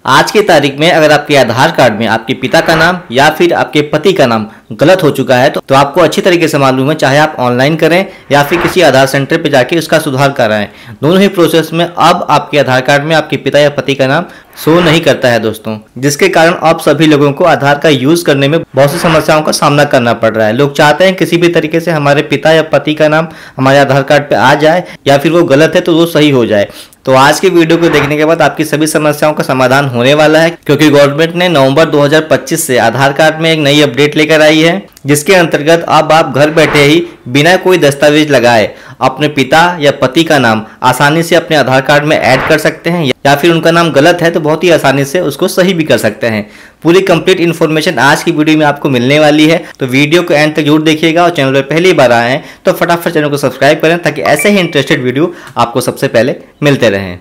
आज की तारीख में अगर आपके आधार कार्ड में आपके पिता का नाम या फिर आपके पति का नाम गलत हो चुका है तो आपको अच्छी तरीके से मालूम है, चाहे आप ऑनलाइन करें या फिर किसी आधार सेंटर पे जाके उसका सुधार कराएं। दोनों ही प्रोसेस में अब आपके आधार कार्ड में आपके पिता या पति का नाम शो नहीं करता है दोस्तों, जिसके कारण अब सभी लोगों को आधार का यूज करने में बहुत सी समस्याओं का सामना करना पड़ रहा है। लोग चाहते हैं किसी भी तरीके से हमारे पिता या पति का नाम हमारे आधार कार्ड पे आ जाए, या फिर वो गलत है तो वो सही हो जाए। तो आज की वीडियो को देखने के बाद आपकी सभी समस्याओं का समाधान होने वाला है, क्योंकि गवर्नमेंट ने नवंबर 2025 से आधार कार्ड में एक नई अपडेट लेकर आई है, जिसके अंतर्गत अब आप घर बैठे ही बिना कोई दस्तावेज लगाए अपने पिता या पति का नाम आसानी से अपने आधार कार्ड में ऐड कर सकते हैं, या फिर उनका नाम गलत है तो बहुत ही आसानी से उसको सही भी कर सकते हैं। पूरी कंप्लीट इन्फॉर्मेशन आज की वीडियो में आपको मिलने वाली है, तो वीडियो को एंड तक जरूर देखिएगा। और चैनल पर पहली बार आए हैं तो फटाफट चैनल को सब्सक्राइब करें, ताकि ऐसे ही इंटरेस्टेड वीडियो आपको सबसे पहले मिलते रहें।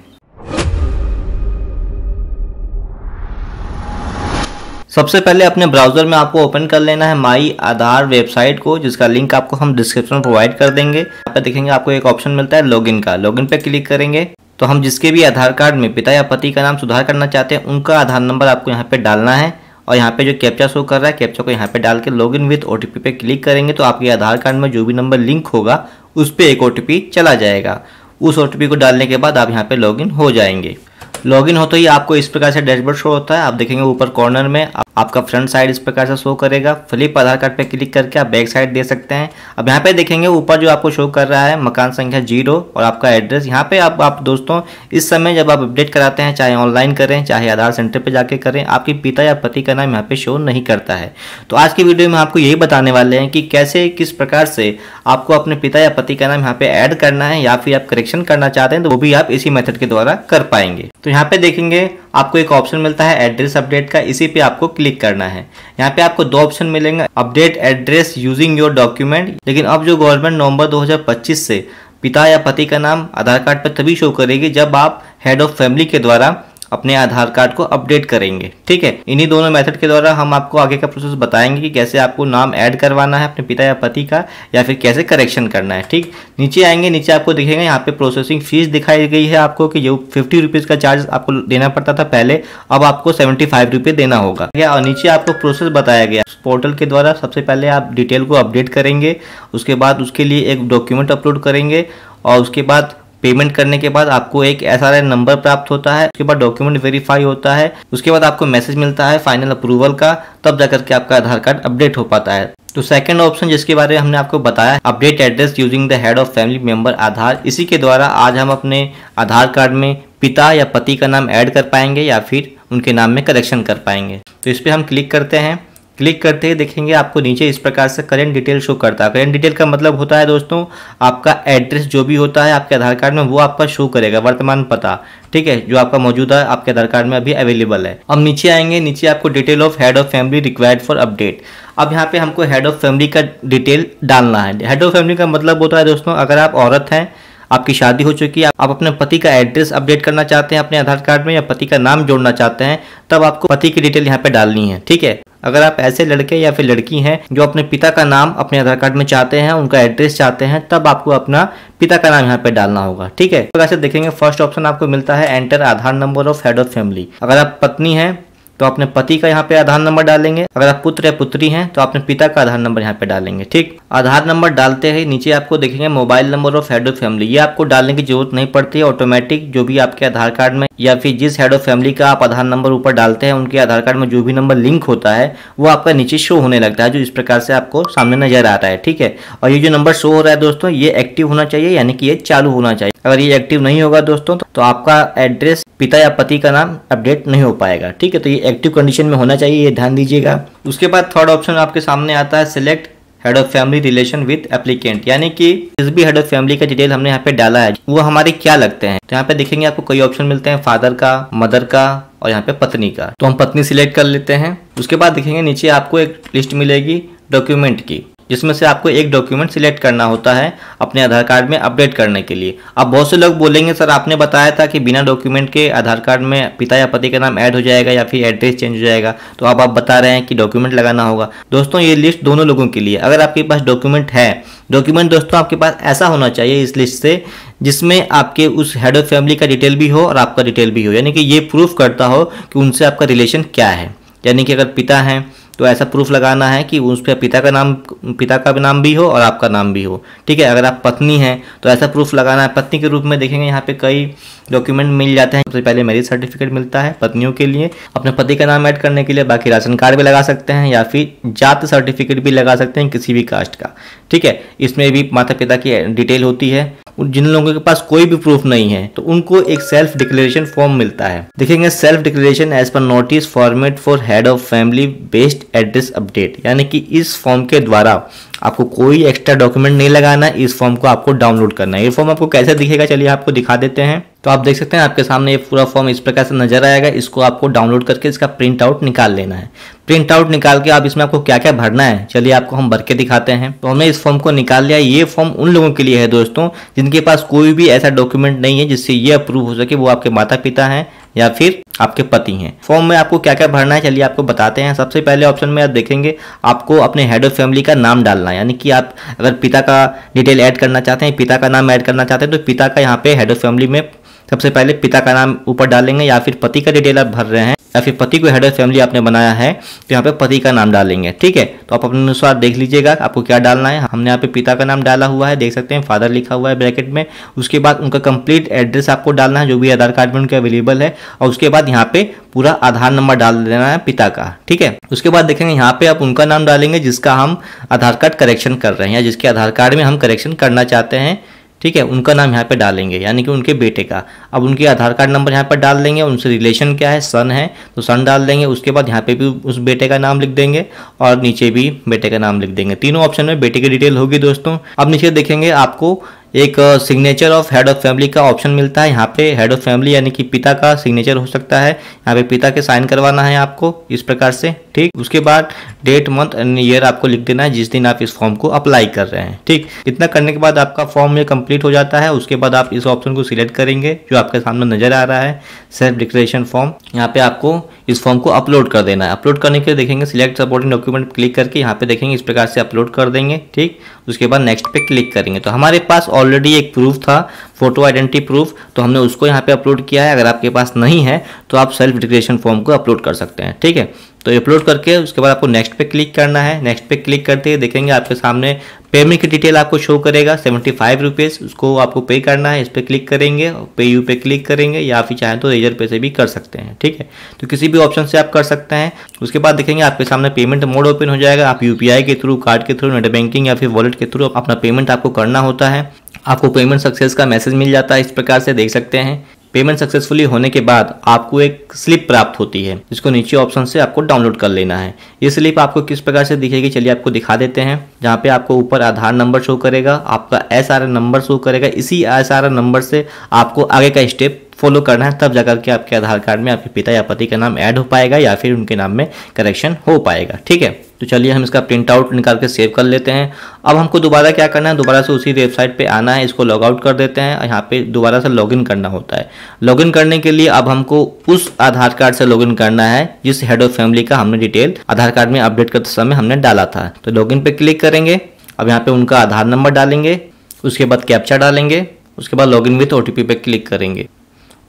सबसे पहले अपने ब्राउजर में आपको ओपन कर लेना है माई आधार वेबसाइट को, जिसका लिंक आपको हम डिस्क्रिप्शन में प्रोवाइड कर देंगे। यहाँ पे देखेंगे आपको एक ऑप्शन मिलता है लॉगिन का। लॉगिन पे क्लिक करेंगे तो हम जिसके भी आधार कार्ड में पिता या पति का नाम सुधार करना चाहते हैं उनका आधार नंबर आपको यहाँ पे डालना है, और यहाँ पे जो कैप्चा शो कर रहा है कैप्चा को यहाँ पे डाल के लॉगिन विद ओटीपी पे क्लिक करेंगे तो आपके आधार कार्ड में जो भी नंबर लिंक होगा उस पर एक ओटीपी चला जाएगा। उस ओटीपी को डालने के बाद आप यहाँ पे लॉगिन हो जाएंगे। लॉगिन होते ही आपको इस प्रकार से डैशबोर्ड शो होता है। आप देखेंगे ऊपर कॉर्नर में आपका फ्रंट साइड इस प्रकार से शो करेगा। फ्लिप आधार कार्ड पे क्लिक करके आप बैक साइड दे सकते हैं। अब यहाँ पे देखेंगे ऊपर जो आपको शो कर रहा है मकान संख्या 0 और आपका एड्रेस। यहाँ पे आप दोस्तों इस समय जब आप अपडेट कराते हैं, चाहे ऑनलाइन करें चाहे आधार सेंटर पे जाके करें, आपके पिता या पति का नाम यहाँ पे शो नहीं करता है। तो आज की वीडियो में आपको यही बताने वाले हैं कि कैसे किस प्रकार से आपको अपने पिता या पति का नाम यहाँ पे ऐड करना है, या फिर आप करेक्शन करना चाहते हैं तो वो भी आप इसी मेथड के द्वारा कर पाएंगे। तो यहाँ पे देखेंगे आपको एक ऑप्शन मिलता है एड्रेस अपडेट का, इसी पे आपको क्लिक करना है। यहाँ पे आपको दो ऑप्शन मिलेंगे, update address using your document. लेकिन अब जो गवर्नमेंट नवंबर 2025 से पिता या पति का नाम आधार कार्ड पर तभी शो करेगी जब आप हेड ऑफ फैमिली के द्वारा अपने आधार कार्ड को अपडेट करेंगे। ठीक है, इन्हीं दोनों मेथड के द्वारा हम आपको आगे का प्रोसेस बताएंगे कि कैसे आपको नाम ऐड करवाना है अपने पिता या पति का, या फिर कैसे करेक्शन करना है। ठीक, नीचे आएंगे, नीचे आपको दिखेगा यहाँ पे प्रोसेसिंग फीस दिखाई गई है आपको कि जो 50 रुपीज़ का चार्ज आपको देना पड़ता था पहले, अब आपको 75 रुपये देना होगा। और नीचे आपको प्रोसेस बताया गया पोर्टल के द्वारा। सबसे पहले आप डिटेल को अपडेट करेंगे, उसके बाद उसके लिए एक डॉक्यूमेंट अपलोड करेंगे, और उसके बाद पेमेंट करने के बाद आपको एक SRN नंबर प्राप्त होता है। उसके बाद डॉक्यूमेंट वेरीफाई होता है, उसके बाद आपको मैसेज मिलता है फाइनल अप्रूवल का, तब जाकर के आपका आधार कार्ड अपडेट हो पाता है। तो सेकंड ऑप्शन जिसके बारे में हमने आपको बताया, update address using the head of family member Aadhaar, इसी के द्वारा आज हम अपने आधार कार्ड में पिता या पति का नाम ऐड कर पाएंगे या फिर उनके नाम में करेक्शन कर पाएंगे। तो इस पर हम क्लिक करते हैं। क्लिक करते ही देखेंगे आपको नीचे इस प्रकार से करेंट डिटेल शो करता है। करेंट डिटेल का मतलब होता है दोस्तों आपका एड्रेस जो भी होता है आपके आधार कार्ड में वो आपका शो करेगा, वर्तमान पता। ठीक है, जो आपका मौजूदा आपके आधार कार्ड में अभी अवेलेबल है। अब नीचे आएंगे, नीचे आपको detail of head of family required for update. अब यहाँ पे हमको हेड ऑफ फैमिली का डिटेल डालना है। हेड ऑफ फैमिली का मतलब होता है दोस्तों, अगर आप औरत हैं, आपकी शादी हो चुकी है, आप अपने पति का एड्रेस अपडेट करना चाहते हैं अपने आधार कार्ड में, या पति का नाम जोड़ना चाहते हैं, तब आपको पति की डिटेल यहाँ पे डालनी है। ठीक है, अगर आप ऐसे लड़के या फिर लड़की हैं जो अपने पिता का नाम अपने आधार कार्ड में चाहते हैं, उनका एड्रेस चाहते हैं, तब आपको अपना पिता का नाम यहाँ पे डालना होगा। ठीक है, तो ऐसे देखेंगे फर्स्ट ऑप्शन आपको मिलता है enter Aadhaar number of head of family. अगर आप पत्नी हैं तो अपने पति का यहाँ पे आधार नंबर डालेंगे, अगर आप पुत्र या पुत्री हैं तो अपने पिता का आधार नंबर यहाँ पे डालेंगे। ठीक, आधार नंबर डालते ही नीचे आपको देखेंगे mobile number of head of family. ये आपको डालने की जरूरत नहीं पड़ती है, ऑटोमेटिक जो भी आपके आधार कार्ड में या फिर जिस हेड ऑफ फैमिली का आप आधार नंबर ऊपर डालते हैं उनके आधार कार्ड में जो भी नंबर लिंक होता है वो आपका नीचे शो होने लगता है, जो इस प्रकार से आपको सामने नजर आता है। ठीक है, और ये जो नंबर शो हो रहा है दोस्तों ये एक्टिव होना चाहिए, यानी कि ये चालू होना चाहिए। अगर ये एक्टिव नहीं होगा दोस्तों तो आपका एड्रेस पिता या पति का नाम अपडेट नहीं हो पाएगा। ठीक है, तो ये एक्टिव कंडीशन में होना चाहिए, ये ध्यान दीजिएगा। उसके बाद थर्ड ऑप्शन आपके सामने आता है select head of family relation with applicant, यानी कि जिस भी हेड ऑफ फैमिली का डिटेल हमने यहाँ पे डाला है वो हमारे क्या लगते हैं। तो यहाँ पे देखेंगे आपको कई ऑप्शन मिलते हैं, फादर का, मदर का और यहाँ पे पत्नी का। तो हम पत्नी सिलेक्ट कर लेते हैं। उसके बाद देखेंगे नीचे आपको एक लिस्ट मिलेगी डॉक्यूमेंट की। जिसमें से आपको एक डॉक्यूमेंट सिलेक्ट करना होता है अपने आधार कार्ड में अपडेट करने के लिए। अब बहुत से लोग बोलेंगे सर आपने बताया था कि बिना डॉक्यूमेंट के आधार कार्ड में पिता या पति का नाम ऐड हो जाएगा या फिर एड्रेस चेंज हो जाएगा, तो अब आप बता रहे हैं कि डॉक्यूमेंट लगाना होगा। दोस्तों ये लिस्ट दोनों लोगों के लिए, अगर आपके पास डॉक्यूमेंट है, डॉक्यूमेंट दोस्तों आपके पास ऐसा होना चाहिए इस लिस्ट से जिसमें आपके उस हेड ऑफ फैमिली का डिटेल भी हो और आपका डिटेल भी हो, यानी कि ये प्रूफ करता हो कि उनसे आपका रिलेशन क्या है। यानी कि अगर पिता हैं तो ऐसा प्रूफ लगाना है कि उस पर पिता का नाम भी हो और आपका नाम भी हो, ठीक है। अगर आप पत्नी हैं तो ऐसा प्रूफ लगाना है, पत्नी के रूप में देखेंगे यहाँ पे कई डॉक्यूमेंट मिल जाते हैं। सबसे पहले मैरिज सर्टिफिकेट मिलता है पत्नियों के लिए अपने पति का नाम ऐड करने के लिए, बाकी राशन कार्ड भी लगा सकते हैं या फिर जात सर्टिफिकेट भी लगा सकते हैं किसी भी कास्ट का, ठीक है। इसमें भी माता पिता की डिटेल होती है। जिन लोगों के पास कोई भी प्रूफ नहीं है तो उनको एक सेल्फ डिक्लेरेशन फॉर्म मिलता है, देखेंगे self declaration as per notice format for head of family based address update, यानी कि इस फॉर्म के द्वारा आपको कोई एक्स्ट्रा डॉक्यूमेंट नहीं लगाना है, इस फॉर्म को आपको डाउनलोड करना है। ये फॉर्म आपको कैसे दिखेगा चलिए आपको दिखा देते हैं। तो आप देख सकते हैं आपके सामने ये पूरा फॉर्म इस प्रकार से नजर आएगा। इसको आपको डाउनलोड करके इसका प्रिंट आउट निकाल लेना है। प्रिंट आउट निकाल के आप इसमें आपको क्या क्या भरना है चलिए आपको हम भर के दिखाते हैं। तो हमने इस फॉर्म को निकाल लिया। ये फॉर्म उन लोगों के लिए है दोस्तों जिनके पास कोई भी ऐसा डॉक्यूमेंट नहीं है जिससे ये अप्रूव हो सके वो आपके माता पिता हैं या फिर आपके पति हैं। फॉर्म में आपको क्या क्या भरना है चलिए आपको बताते हैं। सबसे पहले ऑप्शन में आप देखेंगे आपको अपने हेड ऑफ फैमिली का नाम डालना है, यानी कि आप अगर पिता का डिटेल ऐड करना चाहते हैं, पिता का नाम ऐड करना चाहते हैं तो पिता का यहाँ पे हेड ऑफ फैमिली में सबसे पहले पिता का नाम ऊपर डालेंगे, या फिर पति का डिटेल आप भर रहे हैं या फिर पति को हेड ऑफ फैमिली आपने बनाया है तो यहाँ पे पति का नाम डालेंगे, ठीक है। तो आप अपने अनुसार देख लीजिएगा आपको क्या डालना है। हमने यहाँ पे पिता का नाम डाला हुआ है, देख सकते हैं फादर लिखा हुआ है ब्रैकेट में। उसके बाद उनका कंप्लीट एड्रेस आपको डालना है जो भी आधार कार्ड में उनके अवेलेबल है, और उसके बाद यहाँ पे पूरा आधार नंबर डाल देना है पिता का, ठीक है। उसके बाद देखेंगे यहाँ पे आप उनका नाम डालेंगे जिसका हम आधार कार्ड करेक्शन कर रहे हैं या जिसके आधार कार्ड में हम करेक्शन करना चाहते हैं, ठीक है। उनका नाम यहाँ पे डालेंगे यानी कि उनके बेटे का। अब उनके आधार कार्ड नंबर यहाँ पर डाल देंगे, उनसे रिलेशन क्या है, सन है तो सन डाल देंगे। उसके बाद यहाँ पे भी उस बेटे का नाम लिख देंगे और नीचे भी बेटे का नाम लिख देंगे। तीनों ऑप्शन में बेटे की डिटेल होगी दोस्तों। अब नीचे देखेंगे आपको एक signature of head of family का ऑप्शन मिलता है। यहाँ पे हेड ऑफ फैमिली यानी कि पिता का सिग्नेचर हो सकता है, यहाँ पे पिता के साइन करवाना है आपको इस प्रकार से, ठीक। उसके बाद डेट मंथ एंड ईयर आपको लिख देना है जिस दिन आप इस फॉर्म को अप्लाई कर रहे हैं, ठीक। इतना करने के बाद आपका फॉर्म ये कंप्लीट हो जाता है। उसके बाद आप इस ऑप्शन को सिलेक्ट करेंगे जो आपके सामने नजर आ रहा है सेल्फ डिक्लेरेशन फॉर्म। यहाँ पे आपको इस फॉर्म को अपलोड कर देना है। अपलोड करने के लिए देखेंगे सिलेक्ट सपोर्टिंग डॉक्यूमेंट क्लिक करके यहाँ पे देखेंगे इस प्रकार से अपलोड कर देंगे, ठीक। उसके बाद नेक्स्ट पे क्लिक करेंगे तो हमारे पास ऑलरेडी एक प्रूफ था फोटो आइडेंटिटी प्रूफ, तो हमने उसको यहाँ पे अपलोड किया है। अगर आपके पास नहीं है तो आप सेल्फ डिक्लेरेशन फॉर्म को अपलोड कर सकते हैं, ठीक है। तो अपलोड करके उसके बाद आपको नेक्स्ट पे क्लिक करना है। नेक्स्ट पे क्लिक करते ही देखेंगे आपके सामने पेमेंट की डिटेल आपको शो करेगा 75 रुपीज़, उसको आपको पे करना है। इस पर क्लिक करेंगे, पे यू पे क्लिक करेंगे या फिर चाहें तो रेजर पे से भी कर सकते हैं, ठीक है। तो किसी भी ऑप्शन से आप कर सकते हैं। उसके बाद देखेंगे आपके सामने पेमेंट मोड ओपन हो जाएगा। आप यूपीआई के थ्रू, कार्ड के थ्रू, नेट बैंकिंग या फिर वॉलेट के थ्रू अपना पेमेंट आपको करना होता है। आपको पेमेंट सक्सेस का मैसेज मिल जाता है इस प्रकार से देख सकते हैं। पेमेंट सक्सेसफुली होने के बाद आपको एक स्लिप प्राप्त होती है जिसको नीचे ऑप्शन से आपको डाउनलोड कर लेना है। ये स्लिप आपको किस प्रकार से दिखेगी चलिए आपको दिखा देते हैं। जहाँ पे आपको ऊपर आधार नंबर शो करेगा, आपका SRN नंबर शो करेगा। इसी SRN नंबर से आपको आगे का स्टेप फॉलो करना है, तब जाकर के आपके आधार कार्ड में आपके पिता या पति का नाम ऐड हो पाएगा या फिर उनके नाम में करेक्शन हो पाएगा, ठीक है। तो चलिए हम इसका प्रिंट आउट निकाल के सेव कर लेते हैं। अब हमको दोबारा क्या करना है, दोबारा से उसी वेबसाइट पे आना है। इसको लॉग आउट कर देते हैं। यहाँ पे दोबारा से लॉगिन करना होता है। लॉगिन करने के लिए अब हमको उस आधार कार्ड से लॉगिन करना है जिस हेड ऑफ फैमिली का हमने डिटेल आधार कार्ड में अपडेट करते समय हमने डाला था। तो लॉगिन पे क्लिक करेंगे। अब यहाँ पे उनका आधार नंबर डालेंगे, उसके बाद कैप्चा डालेंगे, उसके बाद लॉगिन विथ OTP पे क्लिक करेंगे।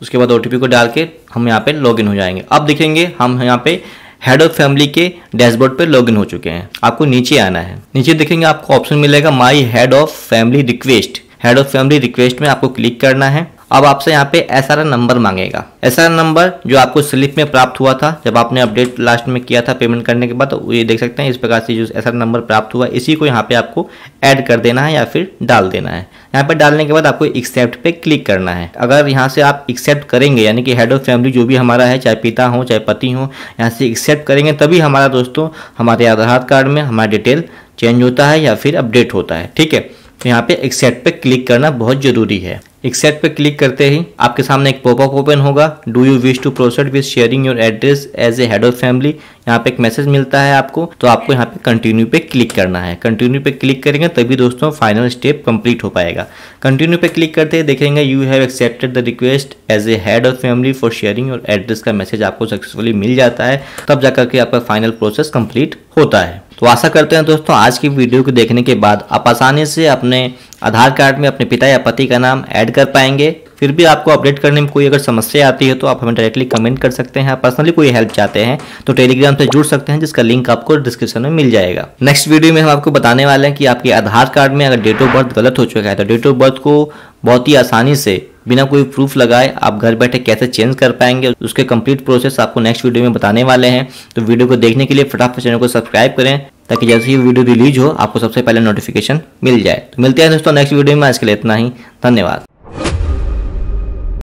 उसके बाद OTP को डाल के हम यहाँ पे लॉगिन हो जाएंगे। अब देखेंगे हम यहाँ पे हेड ऑफ फैमिली के डैशबोर्ड पे लॉगिन हो चुके हैं। आपको नीचे आना है। नीचे देखेंगे आपको ऑप्शन मिलेगा my head of family request. Head of family request में आपको क्लिक करना है। अब आपसे यहाँ पे SRN नंबर मांगेगा। SRN नंबर जो आपको स्लिप में प्राप्त हुआ था जब आपने अपडेट लास्ट में किया था पेमेंट करने के बाद, तो ये देख सकते हैं इस प्रकार से जो SRN नंबर प्राप्त हुआ इसी को यहाँ पे आपको ऐड कर देना है या फिर डाल देना है। यहाँ पे डालने के बाद आपको एक्सेप्ट पे क्लिक करना है। अगर यहाँ से आप एक्सेप्ट करेंगे यानी कि हेड ऑफ फैमिली जो भी हमारा है, चाहे पिता हो चाहे पति हो, यहाँ से एक्सेप्ट करेंगे तभी हमारा दोस्तों हमारे आधार कार्ड में हमारा डिटेल चेंज होता है या फिर अपडेट होता है, ठीक है। तो यहाँ पे एक्सेप्ट पे क्लिक करना बहुत जरूरी है। एक्सेप्ट पे क्लिक करते ही आपके सामने एक पॉपअप ओपन होगा। Do you wish to proceed with sharing your address as a head of family. यहाँ पे एक मैसेज मिलता है आपको, तो आपको यहाँ पे कंटिन्यू पे क्लिक करना है। कंटिन्यू पे क्लिक करेंगे तभी दोस्तों फाइनल स्टेप कंप्लीट हो पाएगा। कंटिन्यू पे क्लिक करते ही देखेंगे you have accepted the request as a head of family for sharing your address का मैसेज आपको सक्सेसफुली मिल जाता है। तब जाकर के आपका फाइनल प्रोसेस कंप्लीट होता है। तो आशा करते हैं दोस्तों आज की वीडियो को देखने के बाद आप आसानी से अपने आधार कार्ड में अपने पिता या पति का नाम ऐड कर पाएंगे। फिर भी आपको अपडेट करने में कोई अगर समस्या आती है तो आप हमें डायरेक्टली कमेंट कर सकते हैं। आप पर्सनली कोई हेल्प चाहते हैं तो टेलीग्राम से जुड़ सकते हैं, जिसका लिंक आपको डिस्क्रिप्शन में मिल जाएगा। नेक्स्ट वीडियो में हम आपको बताने वाले हैं कि आपके आधार कार्ड में अगर डेट ऑफ बर्थ गलत हो चुका है तो डेट ऑफ बर्थ को बहुत ही आसानी से बिना कोई प्रूफ लगाए आप घर बैठे कैसे चेंज कर पाएंगे, उसके कंप्लीट प्रोसेस आपको नेक्स्ट वीडियो में बताने वाले हैं। तो वीडियो को देखने के लिए फटाफट चैनल को सब्सक्राइब करें ताकि जैसे ही वीडियो रिलीज हो आपको सबसे पहले नोटिफिकेशन मिल जाए। तो मिलते हैं दोस्तों नेक्स्ट वीडियो में। आज के लिए इतना ही, धन्यवाद।